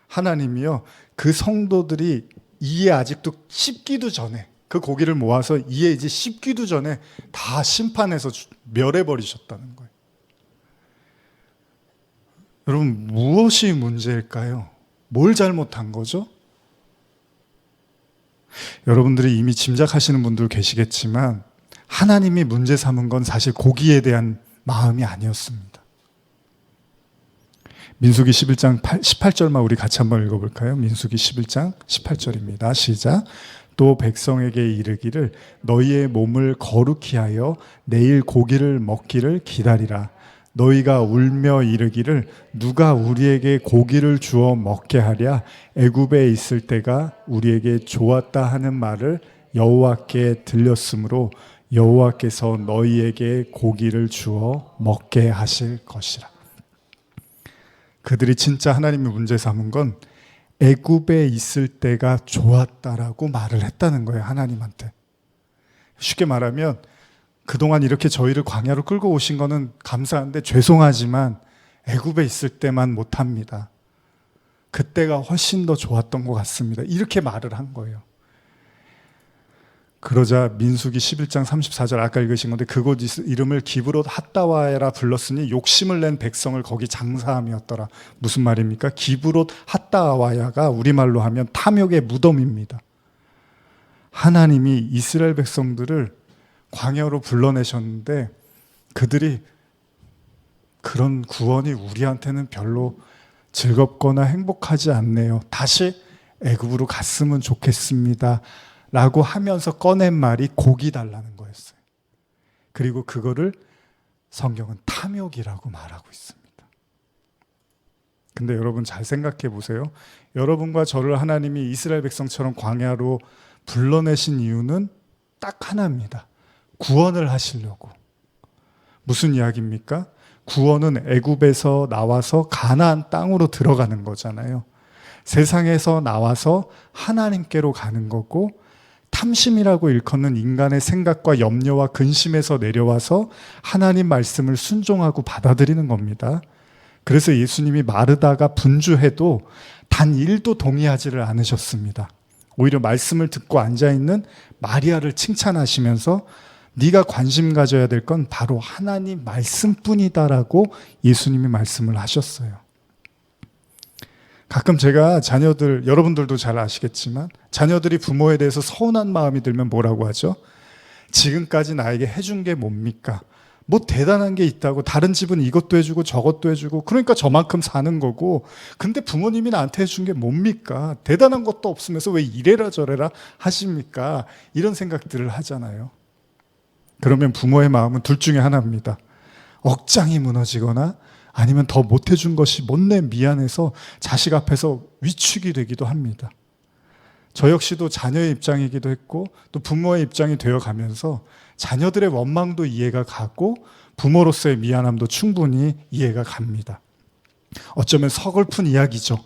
하나님이요, 그 성도들이 이에 아직도 씹기도 전에, 그 고기를 모아서 이에 이제 씹기도 전에 다 심판해서 멸해버리셨다는 거예요. 여러분, 무엇이 문제일까요? 뭘 잘못한 거죠? 여러분들이 이미 짐작하시는 분들 계시겠지만 하나님이 문제 삼은 건 사실 고기에 대한 마음이 아니었습니다. 민수기 11장 18절만 우리 같이 한번 읽어볼까요? 민수기 11장 18절입니다. 시작. 또 백성에게 이르기를 너희의 몸을 거룩히 하여 내일 고기를 먹기를 기다리라. 너희가 울며 이르기를 누가 우리에게 고기를 주어 먹게 하랴. 애굽에 있을 때가 우리에게 좋았다 하는 말을 여호와께 들렸으므로 여호와께서 너희에게 고기를 주어 먹게 하실 것이라. 그들이 진짜 하나님이 문제 삼은 건 애굽에 있을 때가 좋았다라고 말을 했다는 거예요, 하나님한테. 쉽게 말하면 그동안 이렇게 저희를 광야로 끌고 오신 거는 감사한데 죄송하지만 애굽에 있을 때만 못합니다. 그때가 훨씬 더 좋았던 것 같습니다. 이렇게 말을 한 거예요. 그러자 민수기 11장 34절 아까 읽으신 건데 그곳 이름을 기브롯 핫다와에라 불렀으니 욕심을 낸 백성을 거기 장사함이었더라. 무슨 말입니까? 기브롯 핫다와야가 우리말로 하면 탐욕의 무덤입니다. 하나님이 이스라엘 백성들을 광야로 불러내셨는데 그들이 그런 구원이 우리한테는 별로 즐겁거나 행복하지 않네요. 다시 애굽으로 갔으면 좋겠습니다. 라고 하면서 꺼낸 말이 고기 달라는 거였어요. 그리고 그거를 성경은 탐욕이라고 말하고 있습니다. 근데 여러분 잘 생각해 보세요. 여러분과 저를 하나님이 이스라엘 백성처럼 광야로 불러내신 이유는 딱 하나입니다. 구원을 하시려고. 무슨 이야기입니까? 구원은 애굽에서 나와서 가나안 땅으로 들어가는 거잖아요. 세상에서 나와서 하나님께로 가는 거고, 탐심이라고 일컫는 인간의 생각과 염려와 근심에서 내려와서 하나님 말씀을 순종하고 받아들이는 겁니다. 그래서 예수님이 마르다가 분주해도 단 1도 동의하지를 않으셨습니다. 오히려 말씀을 듣고 앉아있는 마리아를 칭찬하시면서 네가 관심 가져야 될 건 바로 하나님 말씀뿐이다라고 예수님이 말씀을 하셨어요. 가끔 제가 자녀들, 여러분들도 잘 아시겠지만 자녀들이 부모에 대해서 서운한 마음이 들면 뭐라고 하죠? 지금까지 나에게 해준 게 뭡니까? 뭐 대단한 게 있다고, 다른 집은 이것도 해주고 저것도 해주고 그러니까 저만큼 사는 거고, 근데 부모님이 나한테 해준 게 뭡니까? 대단한 것도 없으면서 왜 이래라 저래라 하십니까? 이런 생각들을 하잖아요. 그러면 부모의 마음은 둘 중에 하나입니다. 억장이 무너지거나 아니면 더 못해준 것이 못내 미안해서 자식 앞에서 위축이 되기도 합니다. 저 역시도 자녀의 입장이기도 했고 또 부모의 입장이 되어가면서 자녀들의 원망도 이해가 가고 부모로서의 미안함도 충분히 이해가 갑니다. 어쩌면 서글픈 이야기죠.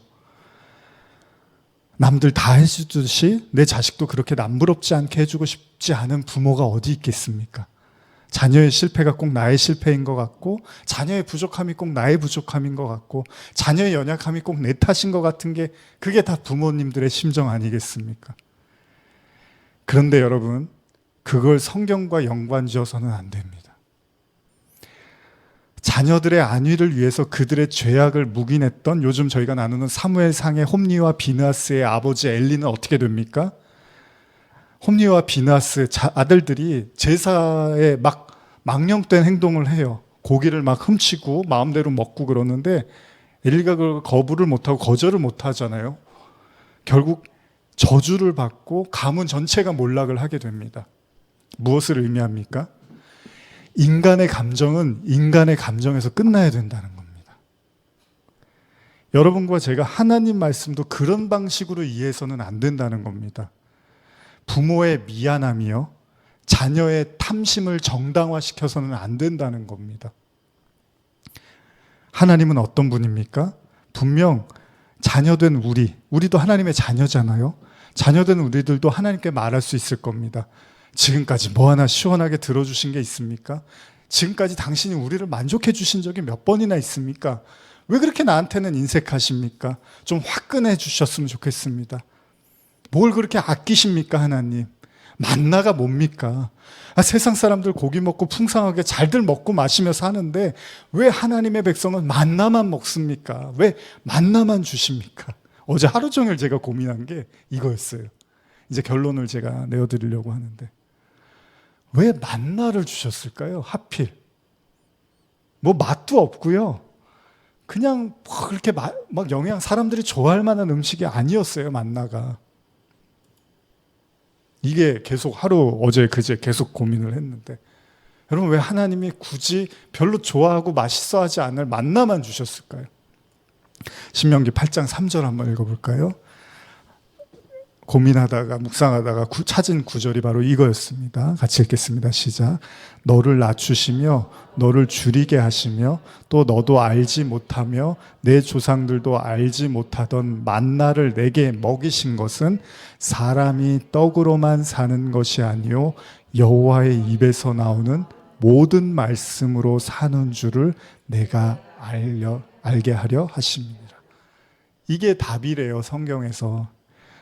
남들 다 해주듯이 내 자식도 그렇게 남부럽지 않게 해주고 싶지 않은 부모가 어디 있겠습니까? 자녀의 실패가 꼭 나의 실패인 것 같고, 자녀의 부족함이 꼭 나의 부족함인 것 같고, 자녀의 연약함이 꼭 내 탓인 것 같은 게 그게 다 부모님들의 심정 아니겠습니까? 그런데 여러분, 그걸 성경과 연관지어서는 안 됩니다. 자녀들의 안위를 위해서 그들의 죄악을 묵인했던, 요즘 저희가 나누는 사무엘상의 홈리와 비느하스의 아버지 엘리는 어떻게 됩니까? 홈리와 비느하스 아들들이 제사에 막 망령된 행동을 해요. 고기를 막 훔치고 마음대로 먹고 그러는데 엘리가 그걸 거부를 못하고 거절을 못하잖아요. 결국 저주를 받고 가문 전체가 몰락을 하게 됩니다. 무엇을 의미합니까? 인간의 감정은 인간의 감정에서 끝나야 된다는 겁니다. 여러분과 제가 하나님 말씀도 그런 방식으로 이해해서는 안 된다는 겁니다. 부모의 미안함이요, 자녀의 탐심을 정당화시켜서는 안 된다는 겁니다. 하나님은 어떤 분입니까? 분명 자녀된 우리도 하나님의 자녀잖아요. 자녀된 우리들도 하나님께 말할 수 있을 겁니다. 지금까지 뭐 하나 시원하게 들어주신 게 있습니까? 지금까지 당신이 우리를 만족해 주신 적이 몇 번이나 있습니까? 왜 그렇게 나한테는 인색하십니까? 좀 화끈해 주셨으면 좋겠습니다. 뭘 그렇게 아끼십니까, 하나님? 만나가 뭡니까? 세상 사람들 고기 먹고 풍성하게 잘들 먹고 마시며 사는데 왜 하나님의 백성은 만나만 먹습니까? 왜 만나만 주십니까? 어제 하루 종일 제가 고민한 게 이거였어요. 이제 결론을 제가 내어드리려고 하는데, 왜 만나를 주셨을까요? 하필. 뭐 맛도 없고요. 그냥 뭐 그렇게 막 사람들이 좋아할 만한 음식이 아니었어요, 만나가. 이게 계속 어제 그제 계속 고민을 했는데, 여러분 왜 하나님이 굳이 별로 좋아하고 맛있어 하지 않을 만나만 주셨을까요? 신명기 8장 3절 한번 읽어볼까요? 고민하다가 묵상하다가 찾은 구절이 바로 이거였습니다. 같이 읽겠습니다. 시작. 너를 낮추시며 너를 줄이게 하시며 또 너도 알지 못하며 내 조상들도 알지 못하던 만나를 내게 먹이신 것은 사람이 떡으로만 사는 것이 아니요 여호와의 입에서 나오는 모든 말씀으로 사는 줄을 내가 알게 하려 하십니다. 이게 답이래요, 성경에서.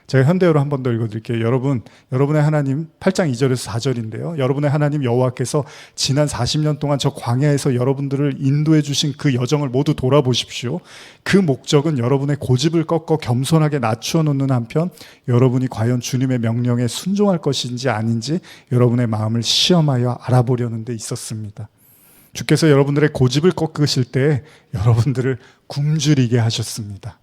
제가 현대어로 한 번 더 읽어드릴게요. 여러분의 하나님 8장 2절에서 4절인데요. 여러분의 하나님 여호와께서 지난 40년 동안 저 광야에서 여러분들을 인도해 주신 그 여정을 모두 돌아보십시오. 그 목적은 여러분의 고집을 꺾어 겸손하게 낮추어 놓는 한편 여러분이 과연 주님의 명령에 순종할 것인지 아닌지 여러분의 마음을 시험하여 알아보려는 데 있었습니다. 주께서 여러분들의 고집을 꺾으실 때 여러분들을 굶주리게 하셨습니다.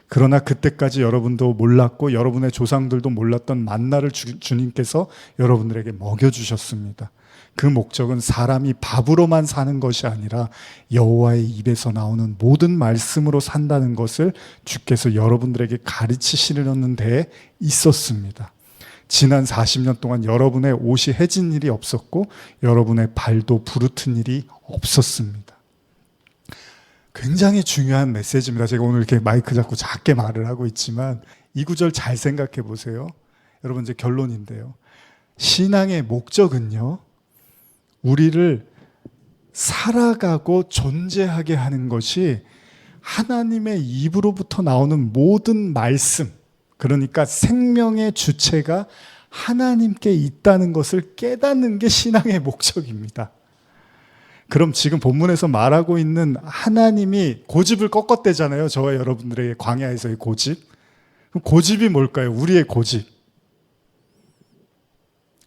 그러나 그때까지 여러분도 몰랐고 여러분의 조상들도 몰랐던 만나를 주님께서 여러분들에게 먹여주셨습니다. 그 목적은 사람이 밥으로만 사는 것이 아니라 여호와의 입에서 나오는 모든 말씀으로 산다는 것을 주께서 여러분들에게 가르치시려는 데에 있었습니다. 지난 40년 동안 여러분의 옷이 해진 일이 없었고 여러분의 발도 부르튼 일이 없었습니다. 굉장히 중요한 메시지입니다. 제가 오늘 이렇게 마이크 잡고 작게 말을 하고 있지만 이 구절 잘 생각해 보세요. 여러분 이제 결론인데요. 신앙의 목적은요, 우리를 살아가고 존재하게 하는 것이 하나님의 입으로부터 나오는 모든 말씀, 그러니까 생명의 주체가 하나님께 있다는 것을 깨닫는 게 신앙의 목적입니다. 그럼 지금 본문에서 말하고 있는 하나님이 고집을 꺾었대잖아요. 저와 여러분들의 광야에서의 고집. 그럼 고집이 뭘까요? 우리의 고집.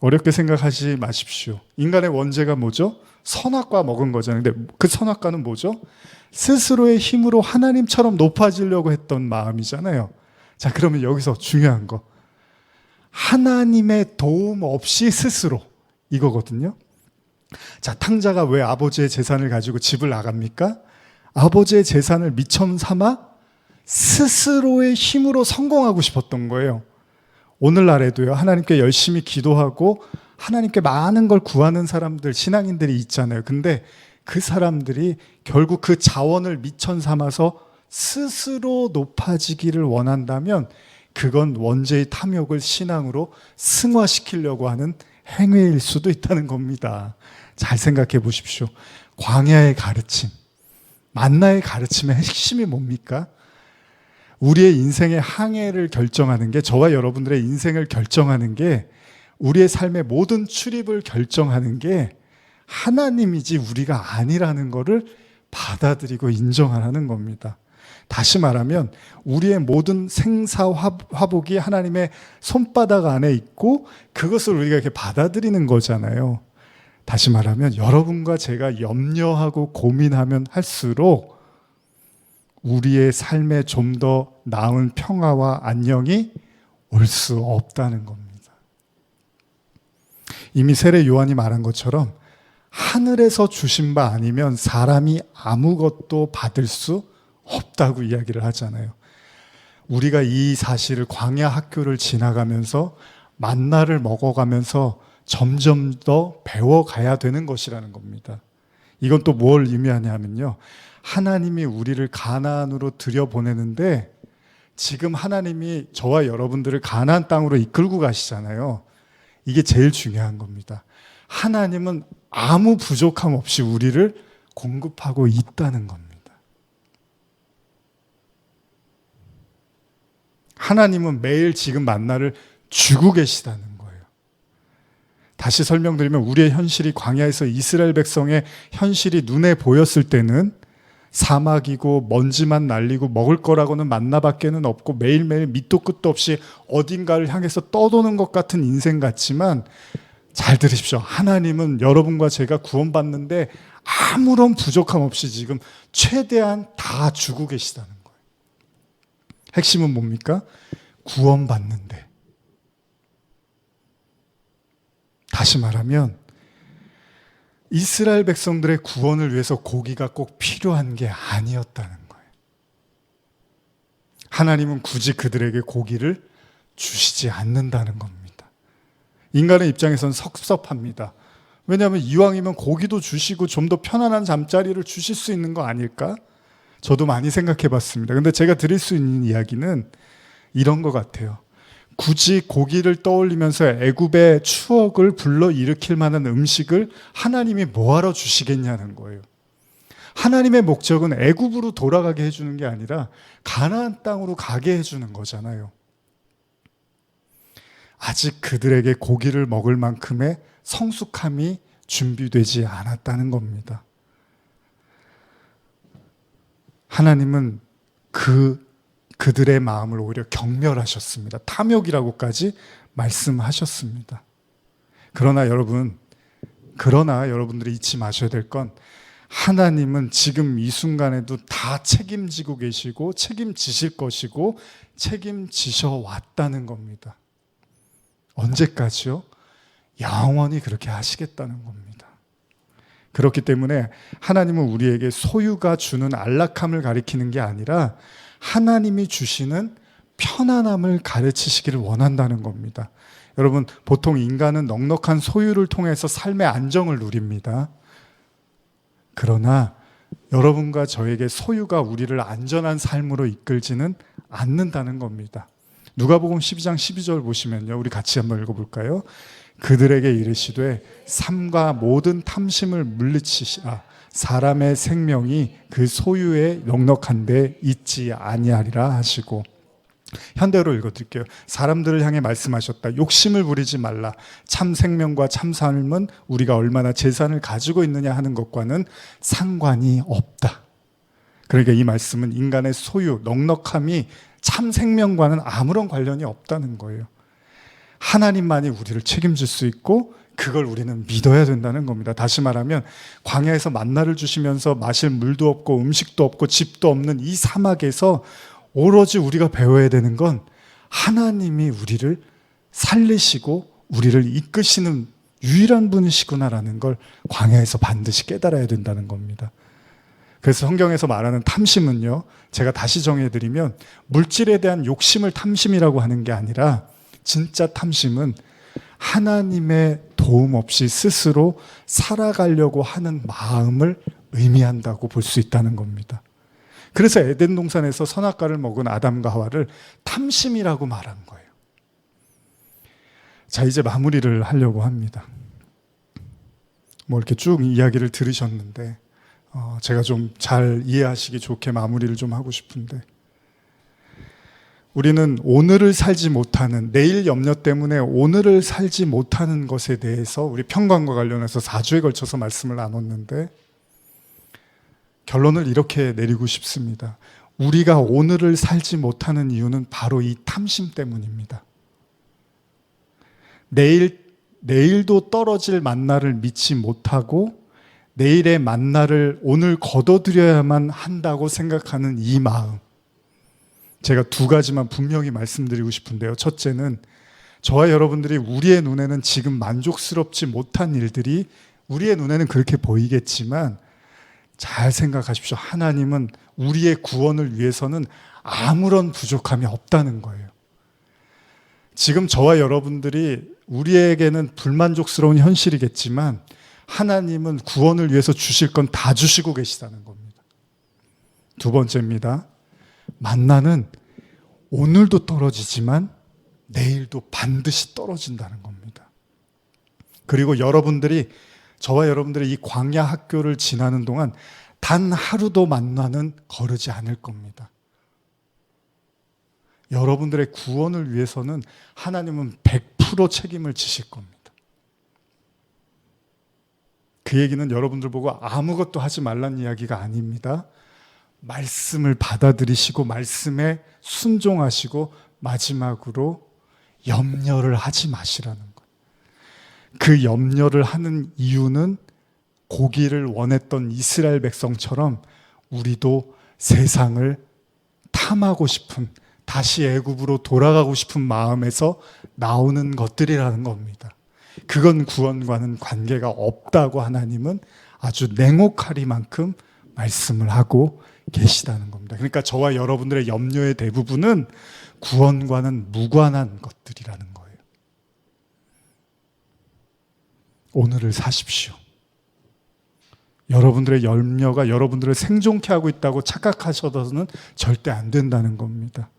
어렵게 생각하지 마십시오. 인간의 원죄가 뭐죠? 선악과 먹은 거잖아요. 근데 그 선악과는 뭐죠? 스스로의 힘으로 하나님처럼 높아지려고 했던 마음이잖아요. 자, 그러면 여기서 중요한 거. 하나님의 도움 없이 스스로, 이거거든요. 자, 탕자가 왜 아버지의 재산을 가지고 집을 나갑니까? 아버지의 재산을 미천 삼아 스스로의 힘으로 성공하고 싶었던 거예요. 오늘날에도요, 하나님께 열심히 기도하고 하나님께 많은 걸 구하는 사람들, 신앙인들이 있잖아요. 근데 그 사람들이 결국 그 자원을 미천 삼아서 스스로 높아지기를 원한다면 그건 원죄의 탐욕을 신앙으로 승화시키려고 하는 행위일 수도 있다는 겁니다. 잘 생각해 보십시오. 광야의 가르침, 만나의 가르침의 핵심이 뭡니까? 우리의 인생의 항해를 결정하는 게, 저와 여러분들의 인생을 결정하는 게, 우리의 삶의 모든 출입을 결정하는 게 하나님이지 우리가 아니라는 것을 받아들이고 인정하라는 겁니다. 다시 말하면 우리의 모든 생사화복이 하나님의 손바닥 안에 있고 그것을 우리가 이렇게 받아들이는 거잖아요. 다시 말하면 여러분과 제가 염려하고 고민하면 할수록 우리의 삶에 좀 더 나은 평화와 안녕이 올 수 없다는 겁니다. 이미 세례 요한이 말한 것처럼 하늘에서 주신 바 아니면 사람이 아무것도 받을 수 없다고 이야기를 하잖아요. 우리가 이 사실을 광야 학교를 지나가면서 만나를 먹어가면서 점점 더 배워가야 되는 것이라는 겁니다. 이건 또 뭘 의미하냐면요, 하나님이 우리를 가나안으로 들여보내는데 지금 하나님이 저와 여러분들을 가나안 땅으로 이끌고 가시잖아요. 이게 제일 중요한 겁니다. 하나님은 아무 부족함 없이 우리를 공급하고 있다는 겁니다. 하나님은 매일 지금 만나를 주고 계시다는 거예요. 다시 설명드리면 우리의 현실이 광야에서 이스라엘 백성의 현실이 눈에 보였을 때는 사막이고 먼지만 날리고 먹을 거라고는 만나밖에는 없고 매일매일 밑도 끝도 없이 어딘가를 향해서 떠도는 것 같은 인생 같지만, 잘 들으십시오. 하나님은 여러분과 제가 구원받는데 아무런 부족함 없이 지금 최대한 다 주고 계시다는 거예요. 핵심은 뭡니까? 구원받는데. 다시 말하면 이스라엘 백성들의 구원을 위해서 고기가 꼭 필요한 게 아니었다는 거예요. 하나님은 굳이 그들에게 고기를 주시지 않는다는 겁니다. 인간의 입장에서는 섭섭합니다. 왜냐하면 이왕이면 고기도 주시고 좀 더 편안한 잠자리를 주실 수 있는 거 아닐까? 저도 많이 생각해 봤습니다. 근데 제가 드릴 수 있는 이야기는 이런 것 같아요. 굳이 고기를 떠올리면서 애굽의 추억을 불러일으킬 만한 음식을 하나님이 뭐하러 주시겠냐는 거예요. 하나님의 목적은 애굽으로 돌아가게 해주는 게 아니라 가나안 땅으로 가게 해주는 거잖아요. 아직 그들에게 고기를 먹을 만큼의 성숙함이 준비되지 않았다는 겁니다. 하나님은 그들의 마음을 오히려 경멸하셨습니다. 탐욕이라고까지 말씀하셨습니다. 그러나 여러분들이 잊지 마셔야 될 건, 하나님은 지금 이 순간에도 다 책임지고 계시고 책임지실 것이고 책임지셔 왔다는 겁니다. 언제까지요? 영원히 그렇게 하시겠다는 겁니다. 그렇기 때문에 하나님은 우리에게 소유가 주는 안락함을 가리키는 게 아니라 하나님이 주시는 편안함을 가르치시기를 원한다는 겁니다. 여러분, 보통 인간은 넉넉한 소유를 통해서 삶의 안정을 누립니다. 그러나 여러분과 저에게 소유가 우리를 안전한 삶으로 이끌지는 않는다는 겁니다. 누가복음 12장 12절 보시면요, 우리 같이 한번 읽어볼까요? 그들에게 이르시되 삶과 모든 탐심을 물리치시라. 사람의 생명이 그 소유에 넉넉한데 있지 아니하리라 하시고. 현대로 읽어드릴게요. 사람들을 향해 말씀하셨다. 욕심을 부리지 말라. 참 생명과 참 삶은 우리가 얼마나 재산을 가지고 있느냐 하는 것과는 상관이 없다. 그러니까 이 말씀은 인간의 소유, 넉넉함이 참 생명과는 아무런 관련이 없다는 거예요. 하나님만이 우리를 책임질 수 있고 그걸 우리는 믿어야 된다는 겁니다. 다시 말하면 광야에서 만나를 주시면서 마실 물도 없고 음식도 없고 집도 없는 이 사막에서 오로지 우리가 배워야 되는 건 하나님이 우리를 살리시고 우리를 이끄시는 유일한 분이시구나라는 걸 광야에서 반드시 깨달아야 된다는 겁니다. 그래서 성경에서 말하는 탐심은요, 제가 다시 정해드리면 물질에 대한 욕심을 탐심이라고 하는 게 아니라, 진짜 탐심은 하나님의 도움 없이 스스로 살아가려고 하는 마음을 의미한다고 볼 수 있다는 겁니다. 그래서 에덴 동산에서 선악과를 먹은 아담과 하와를 탐심이라고 말한 거예요. 자, 이제 마무리를 하려고 합니다. 뭐 이렇게 쭉 이야기를 들으셨는데 제가 좀 잘 이해하시기 좋게 마무리를 좀 하고 싶은데, 우리는 오늘을 살지 못하는, 내일 염려 때문에 오늘을 살지 못하는 것에 대해서 우리 평강과 관련해서 4주에 걸쳐서 말씀을 나눴는데, 결론을 이렇게 내리고 싶습니다. 우리가 오늘을 살지 못하는 이유는 바로 이 탐심 때문입니다. 내일도 떨어질 만나를 믿지 못하고 내일의 만나를 오늘 거둬들여야만 한다고 생각하는 이 마음, 제가 두 가지만 분명히 말씀드리고 싶은데요. 첫째는, 저와 여러분들이 우리의 눈에는 지금 만족스럽지 못한 일들이 우리의 눈에는 그렇게 보이겠지만 잘 생각하십시오. 하나님은 우리의 구원을 위해서는 아무런 부족함이 없다는 거예요. 지금 저와 여러분들이 우리에게는 불만족스러운 현실이겠지만 하나님은 구원을 위해서 주실 건 다 주시고 계시다는 겁니다. 두 번째입니다. 만나는 오늘도 떨어지지만 내일도 반드시 떨어진다는 겁니다. 그리고 저와 여러분들이 이 광야 학교를 지나는 동안 단 하루도 만나는 거르지 않을 겁니다. 여러분들의 구원을 위해서는 하나님은 100% 책임을 지실 겁니다. 그 얘기는 여러분들 보고 아무것도 하지 말란 이야기가 아닙니다. 말씀을 받아들이시고 말씀에 순종하시고 마지막으로 염려를 하지 마시라는 것. 그 염려를 하는 이유는 고기를 원했던 이스라엘 백성처럼 우리도 세상을 탐하고 싶은, 다시 애굽으로 돌아가고 싶은 마음에서 나오는 것들이라는 겁니다. 그건 구원과는 관계가 없다고 하나님은 아주 냉혹하리만큼 말씀을 하고 계시다는 겁니다. 그러니까 저와 여러분들의 염려의 대부분은 구원과는 무관한 것들이라는 거예요. 오늘을 사십시오. 여러분들의 염려가 여러분들을 생존케 하고 있다고 착각하셔서는 절대 안 된다는 겁니다.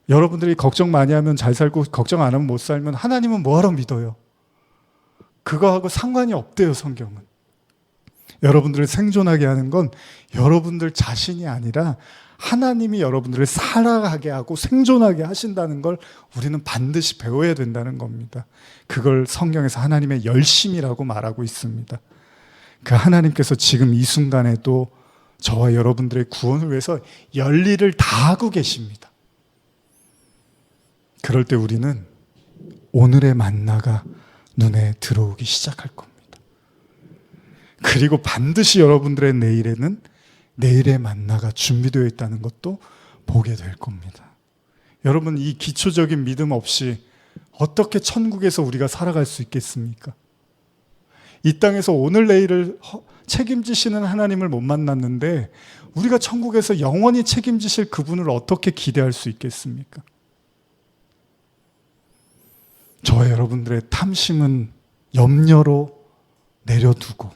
여러분들이 걱정 많이 하면 잘 살고 걱정 안 하면 못 살면 하나님은 뭐하러 믿어요? 그거하고 상관이 없대요, 성경은. 여러분들을 생존하게 하는 건 여러분들 자신이 아니라 하나님이 여러분들을 살아가게 하고 생존하게 하신다는 걸 우리는 반드시 배워야 된다는 겁니다. 그걸 성경에서 하나님의 열심이라고 말하고 있습니다. 그 하나님께서 지금 이 순간에도 저와 여러분들의 구원을 위해서 열일을 다 하고 계십니다. 그럴 때 우리는 오늘의 만나가 눈에 들어오기 시작할 겁니다. 그리고 반드시 여러분들의 내일에는 내일의 만나가 준비되어 있다는 것도 보게 될 겁니다. 여러분, 이 기초적인 믿음 없이 어떻게 천국에서 우리가 살아갈 수 있겠습니까? 이 땅에서 오늘 내일을 책임지시는 하나님을 못 만났는데 우리가 천국에서 영원히 책임지실 그분을 어떻게 기대할 수 있겠습니까? 저와 여러분들의 탐심은 염려로 내려두고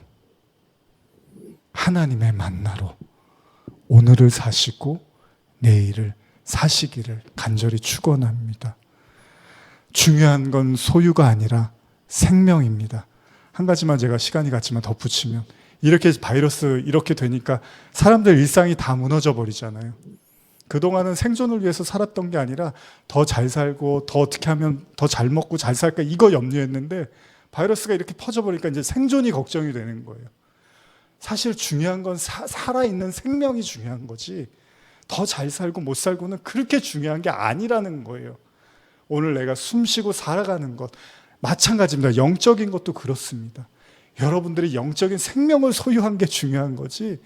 하나님의 만나로 오늘을 사시고 내일을 사시기를 간절히 축원합니다. 중요한 건 소유가 아니라 생명입니다. 한 가지만 제가 시간이 갔지만 덧붙이면, 이렇게 바이러스 이렇게 되니까 사람들 일상이 다 무너져 버리잖아요. 그동안은 생존을 위해서 살았던 게 아니라 더 잘 살고 더 어떻게 하면 더 잘 먹고 잘 살까 이거 염려했는데 바이러스가 이렇게 퍼져버리니까 이제 생존이 걱정이 되는 거예요. 사실 중요한 건 살아있는 생명이 중요한 거지 더 잘 살고 못 살고는 그렇게 중요한 게 아니라는 거예요. 오늘 내가 숨 쉬고 살아가는 것 마찬가지입니다. 영적인 것도 그렇습니다. 여러분들이 영적인 생명을 소유한 게 중요한 거지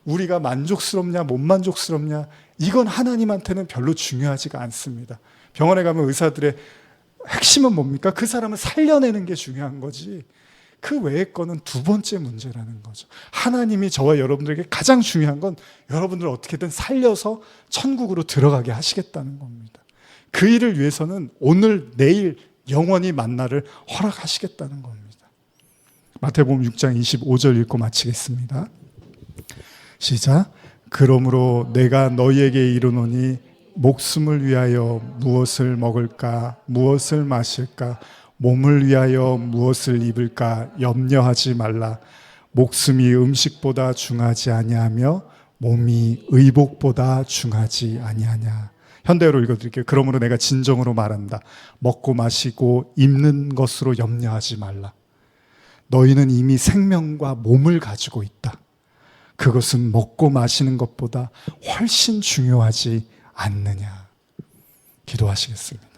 우리가 만족스럽냐 못 만족스럽냐 이건 하나님한테는 별로 중요하지가 않습니다. 병원에 가면 의사들의 핵심은 뭡니까? 그 사람을 살려내는 게 중요한 거지 그 외의 거는 두 번째 문제라는 거죠. 하나님이 저와 여러분들에게 가장 중요한 건 여러분들을 어떻게든 살려서 천국으로 들어가게 하시겠다는 겁니다. 그 일을 위해서는 오늘 내일 영원히 만나를 허락하시겠다는 겁니다. 마태복음 6장 25절 읽고 마치겠습니다. 시작. 그러므로 내가 너희에게 이르노니 목숨을 위하여 무엇을 먹을까 무엇을 마실까 몸을 위하여 무엇을 입을까 염려하지 말라. 목숨이 음식보다 중하지 아니하며 몸이 의복보다 중하지 아니하냐. 현대어로 읽어드릴게요. 그러므로 내가 진정으로 말한다. 먹고 마시고 입는 것으로 염려하지 말라. 너희는 이미 생명과 몸을 가지고 있다. 그것은 먹고 마시는 것보다 훨씬 중요하지 않느냐. 기도하시겠습니다.